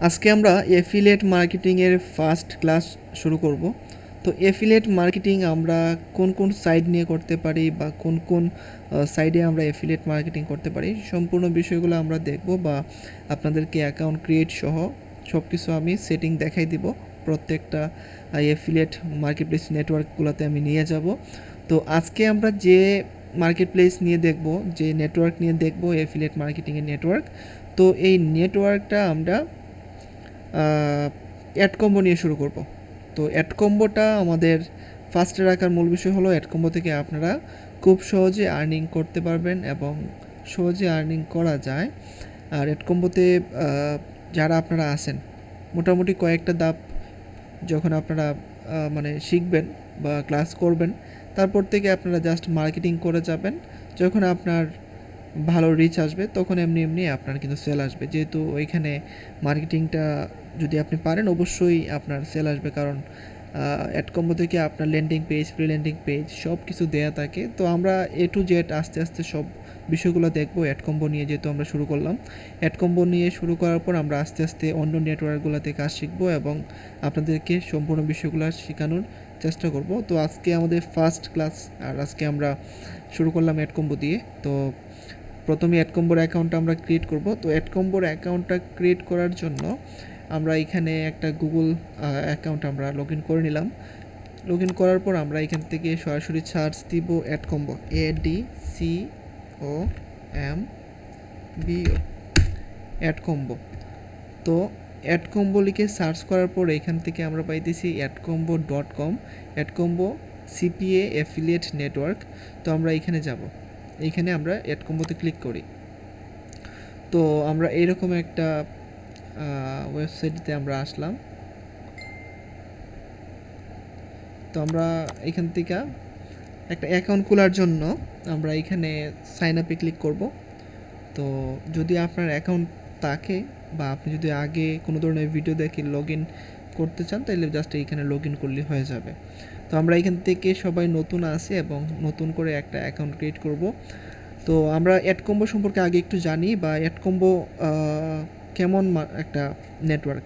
আজকে আমরা এফিলিয়েট মার্কেটিংয়ের ফার্স্ট ক্লাস শুরু করব। তো এফিলিয়েট মার্কেটিং আমরা কোন কোন সাইট নিয়ে করতে পারি বা কোন কোন সাইডে আমরা এফিলিয়েট মার্কেটিং করতে পারি সম্পূর্ণ বিষয়গুলো আমরা দেখব, বা আপনাদেরকে অ্যাকাউন্ট ক্রিয়েট সহ সব কিছু আমি সেটিং দেখাই দিব। প্রত্যেকটা এফিলিয়েট মার্কেট প্লেস নেটওয়ার্কগুলোতে আমি নিয়ে যাব। তো আজকে আমরা যে মার্কেট প্লেস নিয়ে দেখব, যে নেটওয়ার্ক নিয়ে দেখব এফিলিয়েট মার্কেটিংয়ের নেটওয়ার্ক। তো এই নেটওয়ার্কটা আমরা AdCombo নিয়ে শুরু করব। তো AdComboটা আমাদের ফার্স্টে রাখার মূল বিষয় হলো AdCombo থেকে আপনারা খুব সহজে আর্নিং করতে পারবেন এবং সহজে আর্নিং করা যায়। আর AdComboতে যারা আপনারা আছেন, মোটামুটি কয়েকটা ধাপ যখন আপনারা মানে শিখবেন বা ক্লাস করবেন, তারপর থেকে আপনারা জাস্ট মার্কেটিং করে যাবেন। যখন আপনার ভালো রিচ আসবে তখন এমনি এমনি আপনার কিন্তু সেল আসবে, যেহেতু ওইখানে মার্কেটিংটা যদি আপনি পারেন অবশ্যই আপনার সেল আসবে, কারণ AdCombo থেকে আপনার landing page, pre landing page সব কিছু দেয়া থাকে। তো আমরা A to Z আস্তে আস্তে সব বিষয়গুলো দেখবো AdCombo নিয়ে, যেহেতু আমরা শুরু করলাম। AdCombo নিয়ে শুরু করার পর আমরা আস্তে আস্তে অন্য নেটওয়ার্কগুলোতে কাজ শিখবো এবং আপনাদেরকে সম্পূর্ণ বিষয়গুলো শেখানোর চেষ্টা করব। তো আজকে আমাদের ফার্স্ট ক্লাস, আর আজকে আমরা শুরু করলাম AdCombo দিয়ে। তো প্রথমে AdComboর অ্যাকাউন্টটা আমরা ক্রিয়েট করব। তো AdComboর অ্যাকাউন্টটা ক্রিয়েট করার জন্য আমরা এখানে একটা গুগল অ্যাকাউন্ট আমরা লগ ইন করে নিলাম। লগ ইন করার পর আমরা এখান থেকে সরাসরি সার্চ দিব AdCombo, AdCombo, AdCombo। তো AdCombo লিখে সার্চ করার পর এখান থেকে আমরা পাইতেছি adcombo.com, AdCombo CPA affiliate network. তো আমরা এখানে যাব, এইখানে আমরা AdComboতে ক্লিক করি। তো আমরা এইরকম একটা ওয়েবসাইটে আমরা আসলাম। তো আমরা এখান থেকে একটা অ্যাকাউন্ট খোলার জন্য আমরা এখানে সাইন আপে ক্লিক করব। তো যদি আপনার অ্যাকাউন্ট থাকে বা আপনি যদি আগে কোনো ধরনের ভিডিও দেখে লগ ইন করতে চান, তাহলে জাস্ট এইখানে লগ ইন করলে হয়ে যাবে। তো আমরা এখান থেকে সবাই নতুন আছি এবং নতুন করে একটা অ্যাকাউন্ট ক্রিয়েট করব। তো আমরা AdCombo সম্পর্কে আগে একটু জানি, বা AdCombo কেমন একটা নেটওয়ার্ক।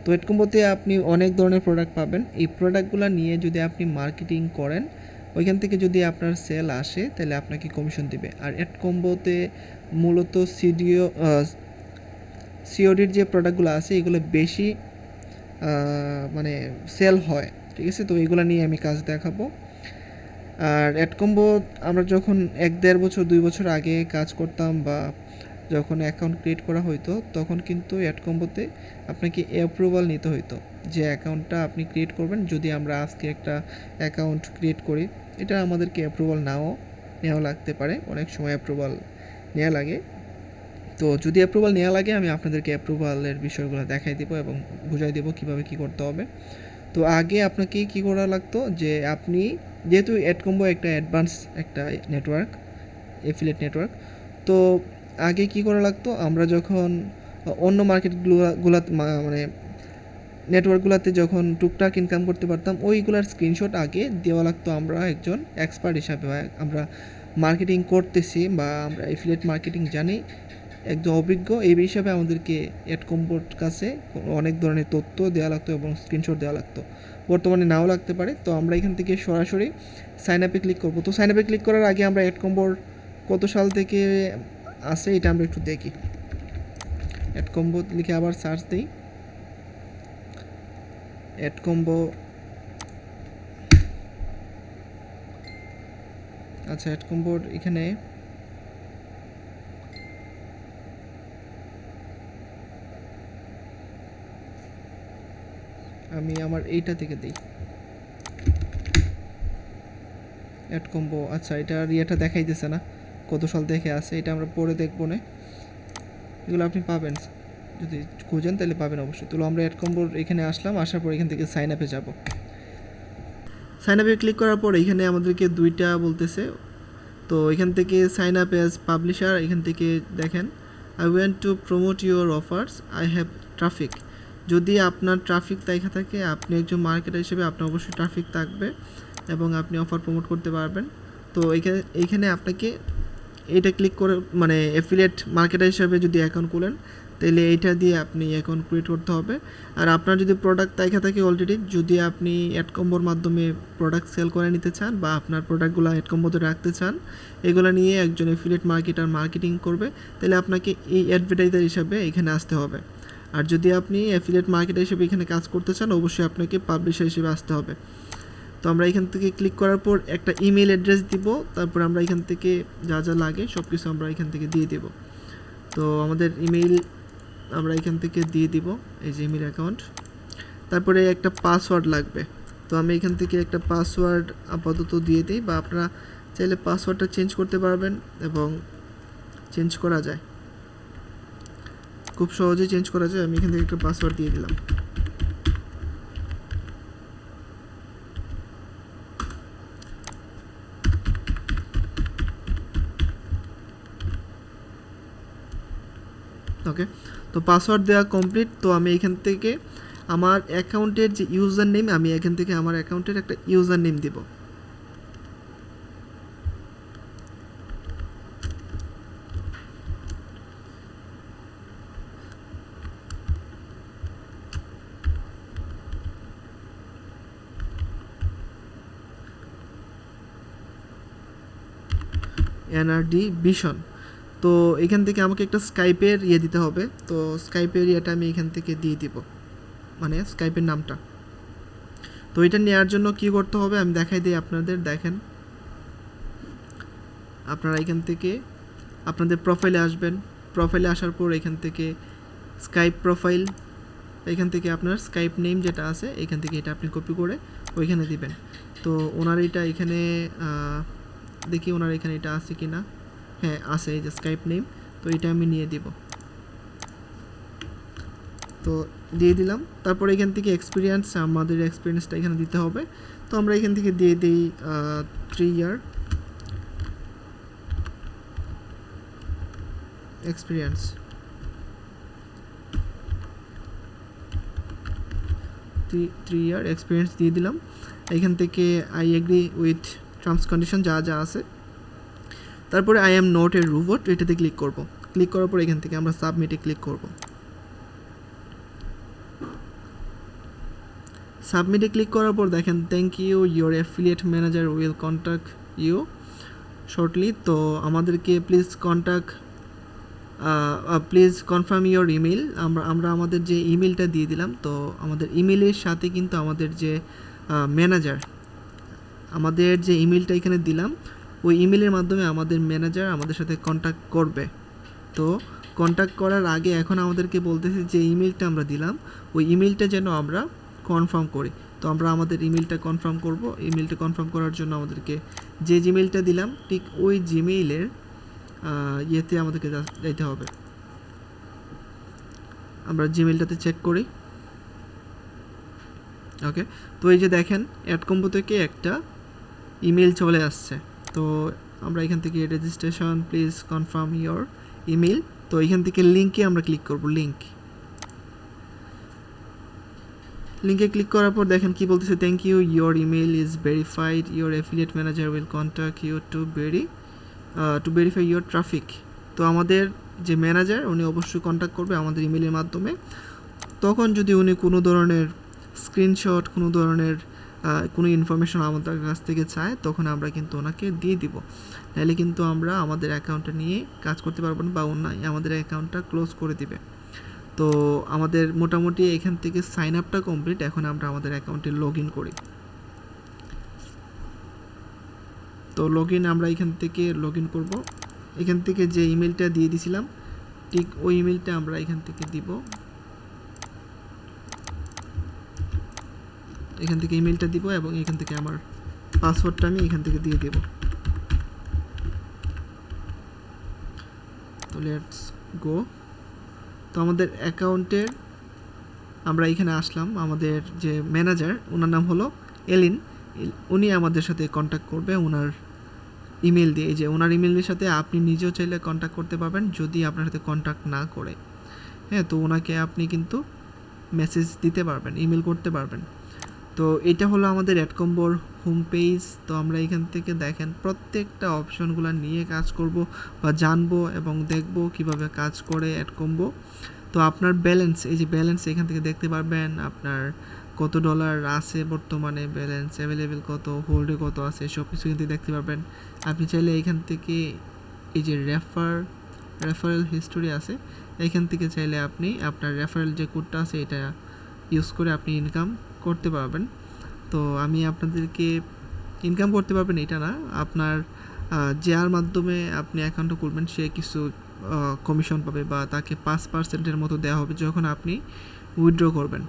তো AdComboতে আপনি অনেক ধরনের প্রোডাক্ট পাবেন। এই প্রোডাক্টগুলো নিয়ে যদি আপনি মার্কেটিং করেন, ওইখান থেকে যদি আপনার সেল আসে তাহলে আপনাকে কমিশন দিবে। আর AdComboতে মূলত সিওডির যে প্রোডাক্টগুলো আছে এগুলো বেশি মানে সেল হয়, ঠিক আছে। তো এগুলো নিয়ে আমি কাজ দেখাবো। আর AdCombo আমরা যখন 1-1.5 বছর 2 বছর আগে কাজ করতাম, বা যখন অ্যাকাউন্ট ক্রিয়েট করা হইতো, তখন কিন্তু AdComboতে আপনাকে অ্যাপ্রুভাল নিতে হইতো যে অ্যাকাউন্টটা আপনি ক্রিয়েট করবেন। যদি আমরা আজকে একটা অ্যাকাউন্ট ক্রিয়েট করি, এটা আমাদেরকে অ্যাপ্রুভাল নেওয়া লাগতে পারে, অনেক সময় অ্যাপ্রুভাল নেওয়া লাগে। তো যদি অ্যাপ্রুভাল নেওয়া লাগে, আমি আপনাদেরকে অ্যাপ্রুভালের বিষয়গুলো দেখাই দেবো এবং বুঝাই দেবো কীভাবে কী করতে হবে। তো আগে আপনাকে কী করা লাগতো, যে আপনি যেহেতু AdCombo একটা অ্যাডভান্স একটা নেটওয়ার্ক, এফিলিয়েট নেটওয়ার্ক, তো আগে কী করা লাগতো, আমরা যখন অন্য মার্কেটগুলোতে মানে নেটওয়ার্কগুলোতে যখন টুকটাক ইনকাম করতে পারতাম, ওইগুলার স্ক্রিনশট আগে দেওয়া লাগতো। আমরা একজন এক্সপার্ট হিসাবে, আমরা মার্কেটিং করতেছি বা আমরা এফিলিয়েট মার্কেটিং জানি, একজন অভিজ্ঞ এই হিসাবে আমাদেরকে AdComboর কাছে অনেক ধরনের তথ্য দেওয়া লাগতো এবং স্ক্রিনশট দেওয়া লাগতো। বর্তমানে নাও লাগতে পারে। তো আমরা এখান থেকে সরাসরি সাইন আপে ক্লিক করব। তো সাইন আপে ক্লিক করার আগে আমরা AdComboর কত সাল থেকে আছে এটা আমরা একটু দেখি। AdCombo লিখে আবার সার্চ দিই। AdCombo, আচ্ছা AdComboর এখানে আমি আমার এইটা থেকে দিই AdCombo। আচ্ছা এটা ইয়েটা দেখাইতেছে না কত সাল থেকে আছে, এটা আমরা পরে দেখবো না। এগুলো আপনি পাবেন, যদি খুঁজেন তাহলে পাবেন অবশ্যই। তো আমরা AdComboর এখানে আসলাম, আসার পর এখান থেকে সাইন আপে যাব। সাইন আপে ক্লিক করার পর এখানে আমাদেরকে দুইটা বলতেছে। তো এখান থেকে সাইন আপ অ্যাজ পাবলিশার, এখান থেকে দেখেন I want to promote your offers, I have traffic. যদি আপনার ট্রাফিক দেখা থাকে, আপনি একজন মার্কেটার হিসেবে আপনার অবশ্যই ট্রাফিক থাকবে এবং আপনি অফার প্রমোট করতে পারবেন। তো এইখানে আপনাকে এইটা ক্লিক করে, মানে অ্যাফিলিয়েট মার্কেটার হিসেবে যদি অ্যাকাউন্ট খোলেন, তাহলে এইটা দিয়ে আপনি অ্যাকাউন্ট ক্রিয়েট করতে হবে। আর আপনার যদি প্রোডাক্ট দেখা থাকে অলরেডি, যদি আপনি AdComboর মাধ্যমে প্রোডাক্ট সেল করে নিতে চান বা আপনার প্রোডাক্টগুলো AdComboতে রাখতে চান, এগুলো নিয়ে একজন এফিলিয়েট মার্কেটার মার্কেটিং করবে, তাহলে আপনাকে এই অ্যাডভার্টাইজার হিসাবে এখানে আসতে হবে। আর যদি আপনি অ্যাফিলিয়েট মার্কেটার হিসেবে এখানে কাজ করতে চান, অবশ্যই আপনাকে পাবলিশার হিসেবে আসতে হবে। তো আমরা এখান থেকে ক্লিক করার পর একটা ইমেল অ্যাড্রেস দিব, তারপর আমরা এখান থেকে যা যা লাগে সব কিছু আমরা এখান থেকে দিয়ে দেব। তো আমাদের ইমেল আমরা এখান থেকে দিয়ে দিব, এই যে ইমেল অ্যাকাউন্ট। তারপরে একটা পাসওয়ার্ড লাগবে, তো আমি এখান থেকে একটা পাসওয়ার্ড আপাতত দিয়ে দিই, বা আপনারা চাইলে পাসওয়ার্ডটা চেঞ্জ করতে পারবেন এবং চেঞ্জ করা যায়, খুব সহজেই চেঞ্জ করা যায়। আমি এখান থেকে একটা পাসওয়ার্ড দিয়ে দিলাম। ওকে, তো পাসওয়ার্ড দেওয়া কমপ্লিট। তো আমি এখান থেকে আমার অ্যাকাউন্টের যে ইউজার নেম, আমি এখান থেকে আমার অ্যাকাউন্টের একটা ইউজার নেম দিব। NRD vision. তো এখান থেকে আমাকে একটা স্কাইপের দিতে হবে, তো স্কাইপের আমি এখান থেকে দিয়ে দিব, মানে স্কাইপের নামটা। তো এটা নেওয়ার জন্য কি করতে হবে আমি দেখাই দিই আপনাদের। দেখেন, আপনারা এখান থেকে আপনাদের প্রোফাইলে আসবেন, প্রোফাইলে আসার পর এখান থেকে স্কাইপ প্রোফাইল, এখান থেকে আপনার স্কাইপ নেম যেটা আছে এখান থেকে এটা আপনি কপি করে ওইখানে দিবেন। তো ওনার এটা এখানে দেখি ওনার এখানে এটা আছে কি না, হ্যাঁ আছে, এই যে স্কাইপ নেম। তো এটা আমি নিয়ে দিব, তো দিয়ে দিলাম। তারপরে এখান থেকে এক্সপিরিয়েন্স, আমাদের এক্সপিরিয়েন্সটা এখানে দিতে হবে। তো আমরা এখান থেকে দিয়ে দিই 3 year experience. Three year experience দিয়ে দিলাম। এখান থেকে I agree with terms condition যা যা আছে। তারপরে I am not a robot, এটাতে ক্লিক করব। ক্লিক করার পর এখান থেকে আমরা সাবমিটে ক্লিক করব। সাবমিটে ক্লিক করার পর দেখেন, thank you, your affiliate manager will contact you shortly. তো আমাদেরকে প্লিজ কনফার্ম ইউর ইমেল। আমরা আমাদের যে ইমেলটা দিয়ে দিলাম, তো আমাদের ইমেলের সাথে কিন্তু আমাদের যে ম্যানেজার, আমাদের যে ইমেলটা এখানে দিলাম, ওই ইমেলের মাধ্যমে আমাদের ম্যানেজার আমাদের সাথে কন্ট্যাক্ট করবে। তো কন্ট্যাক্ট করার আগে এখন আমাদেরকে বলতেছে যে ইমেলটা আমরা দিলাম, ওই ইমেলটা যেন আমরা কনফার্ম করি। তো আমরা আমাদের ইমেলটা কনফার্ম করব। ইমেলটা কনফার্ম করার জন্য আমাদেরকে যে জিমেলটা দিলাম ঠিক ওই জিমেইলের ইয়েতে আমাদেরকে যাইতে হবে। আমরা জিমেলটাতে চেক করি। ওকে, তো এই যে দেখেন AdCombo থেকে একটা ইমেল চলে আসছে। তো আমরা এখান থেকে registration please confirm your email, তো এখান থেকে লিঙ্কে আমরা ক্লিক করব। লিঙ্কে ক্লিক করার পর দেখেন কি বলতেছে, thank you, your email is verified, your affiliate manager will contact you to verify your traffic. তো আমাদের যে ম্যানেজার উনি অবশ্যই কন্ট্যাক্ট করবে আমাদের ইমেলের মাধ্যমে। তখন যদি উনি কোনো ধরনের স্ক্রিনশট, কোনো ধরনের কোনো ইনফরমেশন আমাদের কাছ থেকে চায়, তখন আমরা কিন্তু ওনাকে দিয়ে দিব, নাহলে কিন্তু আমরা আমাদের অ্যাকাউন্টটা নিয়ে কাজ করতে পারবো না, বা অন্যায় আমাদের অ্যাকাউন্টটা ক্লোজ করে দিবে। তো আমাদের মোটামুটি এখান থেকে সাইন আপটা কমপ্লিট। এখন আমরা আমাদের অ্যাকাউন্টে লগ ইন করি। তো লগ ইন আমরা এখান থেকে লগ ইন করবো। এখান থেকে যে ইমেলটা দিয়ে দিয়েছিলাম ঠিক ওই ইমেলটা আমরা এখান থেকে দিব। এখান থেকে ইমেলটা দিব এবং এখান থেকে আমার পাসওয়ার্ডটা আমি এখান থেকে দিয়ে দেব। তো লেটস গো। তো আমাদের অ্যাকাউন্টের আমরা এখানে আসলাম। আমাদের যে ম্যানেজার ওনার নাম হলো এলিন, উনি আমাদের সাথে কন্ট্যাক্ট করবে ওনার ইমেল দিয়ে। এই যে ওনার ইমেলের সাথে আপনি নিজেও চাইলে কন্ট্যাক্ট করতে পারবেন যদি আপনার সাথে কন্ট্যাক্ট না করে। হ্যাঁ, তো ওনাকে আপনি কিন্তু মেসেজ দিতে পারবেন, ইমেল করতে পারবেন। তো এটা হলো আমাদের AdComboর হোম পেজ। তো আমরা এখান থেকে দেখেন প্রত্যেকটা অপশনগুলো নিয়ে কাজ করব বা জানবো এবং দেখব কিভাবে কাজ করে AdCombo। তো আপনার ব্যালেন্স, এই যে ব্যালেন্স এখান থেকে দেখতে পারবেন আপনার কত ডলার আছে বর্তমানে, ব্যালেন্স অ্যাভেলেবেল কত, হোল্ডে কত আছে, সব কিছু কিন্তু দেখতে পারবেন। আপনি চাইলে এখান থেকে এই যে রেফারেল হিস্টোরি আছে, এখান থেকে চাইলে আপনি আপনার রেফারেল যে কোডটা আছে এটা ইউজ করে আপনি ইনকাম করতে পারবেন। তো আমি আপনাদেরকে ইনকাম করতে পারবেন এটা না, আপনার যার মাধ্যমে আপনি অ্যাকাউন্টটা খুলবেন সে কিছু কমিশন পাবে বা তাকে 5% মতো দেওয়া হবে যখন আপনি উইথড্র করবেন।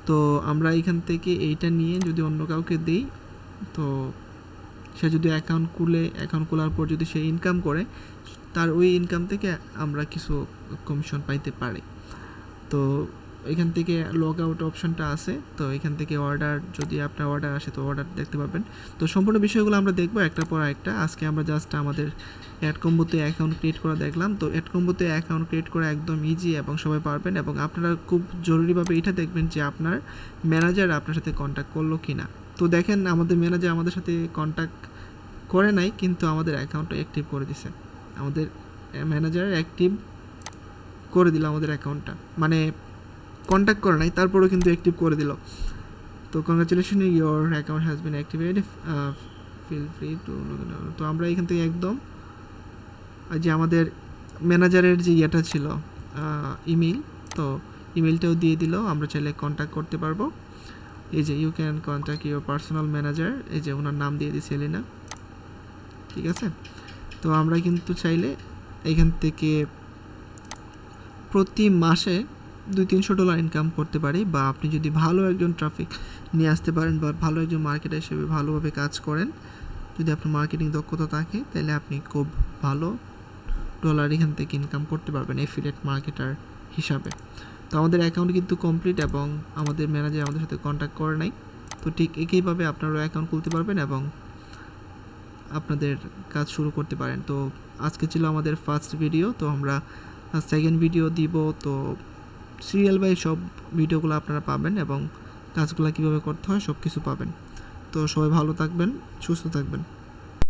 তো আমরা এখান থেকে এইটা নিয়ে যদি অন্য কাউকে দিই, তো সে যদি অ্যাকাউন্ট খোলার পর যদি সে ইনকাম করে, তার ওই ইনকাম থেকে আমরা কিছু কমিশন পাইতে পারি। তো এখান থেকে লগ আউট অপশনটা আছে, তো এখান থেকে অর্ডার, যদি আপনার অর্ডার আসে তো অর্ডার দেখতে পাবেন। তো সম্পূর্ণ বিষয়গুলো আমরা দেখবো একটার পর একটা। আজকে আমরা জাস্ট আমাদের AdComboতে অ্যাকাউন্ট ক্রিয়েট করা দেখলাম। তো AdComboতে অ্যাকাউন্ট ক্রিয়েট করা একদম ইজি এবং সবাই পারবেন, এবং আপনারা খুব জরুরিভাবে এটা দেখবেন যে আপনার ম্যানেজার আপনার সাথে কন্ট্যাক্ট করলো কি না। তো দেখেন আমাদের ম্যানেজার আমাদের সাথে কন্ট্যাক্ট করে নাই, কিন্তু আমাদের অ্যাকাউন্টটা অ্যাক্টিভ করে দিছে। আমাদের ম্যানেজার অ্যাক্টিভ করে দিল আমাদের অ্যাকাউন্টটা, মানে কন্ট্যাক্ট করে নাই তারপরেও কিন্তু অ্যাক্টিভ করে দিল। তো congratulation, your account has been activated, feel free to. তো আমরা এখান থেকে একদম যে আমাদের ম্যানেজারের যে ইয়েটা ছিল ইমেল, তো ইমেলটাও দিয়ে দিল, আমরা চাইলে কন্ট্যাক্ট করতে পারবো। এই যে you can contact your personal manager, এই যে ওনার নাম দিয়ে দিয়েছি এলিনা, ঠিক আছে। তো আমরা কিন্তু চাইলে এখান থেকে প্রতি মাসে $200-300 ইনকাম করতে পারি, বা আপনি যদি ভালো একজন ট্রাফিক নিয়ে আসতে পারেন বা ভালো একজন মার্কেটার হিসেবে ভালোভাবে কাজ করেন, যদি আপনার মার্কেটিং দক্ষতা থাকে, তাহলে আপনি খুব ভালো ডলার এখান থেকে ইনকাম করতে পারবেন এফিলিয়েট মার্কেটার হিসাবে। তো আমাদের অ্যাকাউন্ট কিন্তু কমপ্লিট এবং আমাদের ম্যানেজার আমাদের সাথে কন্ট্যাক্ট করে নাই। তো ঠিক একইভাবে আপনারাও অ্যাকাউন্ট খুলতে পারবেন এবং আপনাদের কাজ শুরু করতে পারেন। তো আজকে ছিল আমাদের ফার্স্ট ভিডিও, তো আমরা সেকেন্ড ভিডিও দিব। তো সিরিয়াল বাই সব ভিডিওগুলো আপনারা পাবেন এবং কাজগুলো কীভাবে করতে হয় সব কিছু পাবেন। তো সবাই ভালো থাকবেন, সুস্থ থাকবেন।